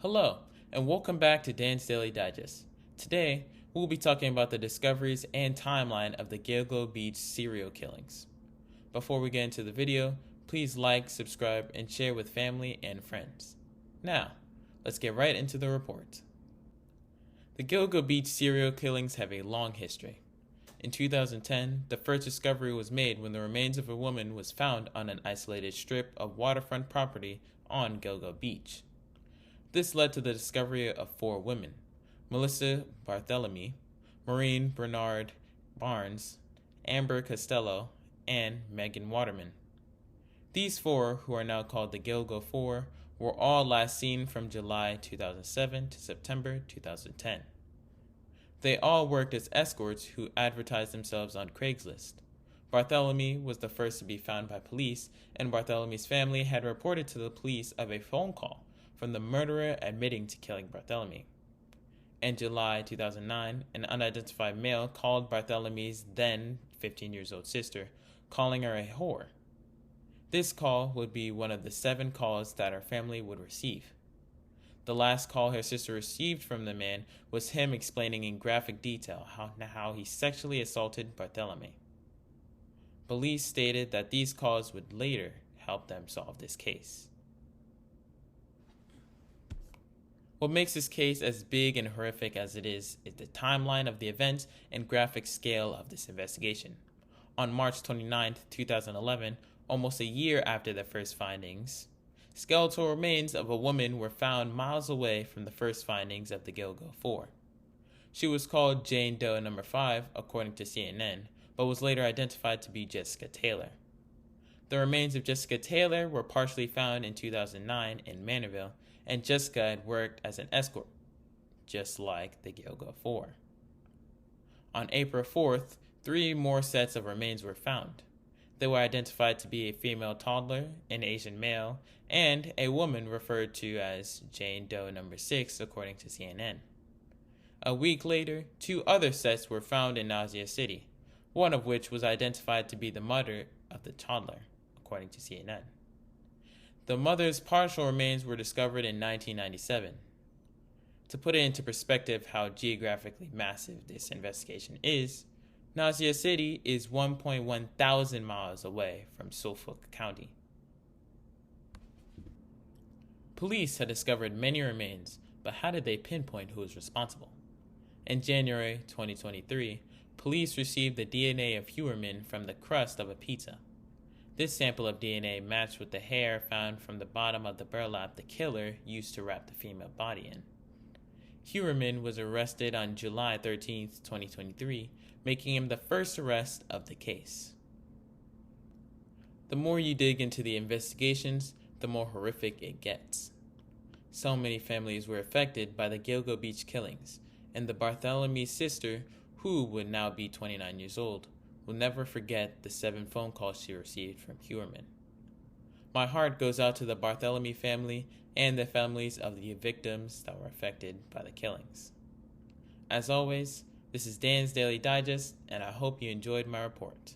Hello, and welcome back to Dan's Daily Digest. Today, we'll be talking about the discoveries and timeline of the Gilgo Beach serial killings. Before we get into the video, please like, subscribe, and share with family and friends. Now, let's get right into the report. The Gilgo Beach serial killings have a long history. In 2010, the first discovery was made when the remains of a woman was found on an isolated strip of waterfront property on Gilgo Beach. This led to the discovery of 4 women: Melissa Barthélemy, Maureen Bernard Barnes, Amber Costello, and Megan Waterman. These 4, who are now called the Gilgo 4, were all last seen from July 2007 to September 2010. They all worked as escorts who advertised themselves on Craigslist. Barthélemy was the first to be found by police, and Barthélemy's family had reported to the police of a phone call from the murderer admitting to killing Barthélemy. In July 2009, an unidentified male called Barthélemy's then 15-year-old sister, calling her a whore. This call would be one of the 7 calls that her family would receive. The last call her sister received from the man was him explaining in graphic detail how he sexually assaulted Barthélemy. Police stated that these calls would later help them solve this case. What makes this case as big and horrific as it is the timeline of the events and graphic scale of this investigation. On March 29, 2011, almost a year after the first findings, skeletal remains of a woman were found miles away from the first findings of the Gilgo 4. She was called Jane Doe No. 5, according to CNN, but was later identified to be Jessica Taylor. The remains of Jessica Taylor were partially found in 2009 in Manorville, and Jessica had worked as an escort, just like the Gilgo 4. On April 4th, 3 more sets of remains were found. They were identified to be a female toddler, an Asian male, and a woman referred to as Jane Doe No. 6, according to CNN. A week later, 2 other sets were found in Nausea City, one of which was identified to be the mother of the toddler, according to CNN. The mother's partial remains were discovered in 1997. To put it into perspective how geographically massive this investigation is, Nausea City is 1.1 thousand miles away from Suffolk County. Police had discovered many remains, but how did they pinpoint who was responsible? In January 2023, police received the DNA of Huerman from the crust of a pizza. This sample of DNA matched with the hair found from the bottom of the burlap the killer used to wrap the female body in. Huerman was arrested on July 13, 2023, making him the first arrest of the case. The more you dig into the investigations, the more horrific it gets. So many families were affected by the Gilgo Beach killings, and the Barthélemy sister, who would now be 29 years old, will never forget the 7 phone calls she received from Huerman. My heart goes out to the Barthélemy family and the families of the victims that were affected by the killings. As always, this is Dan's Daily Digest, and I hope you enjoyed my report.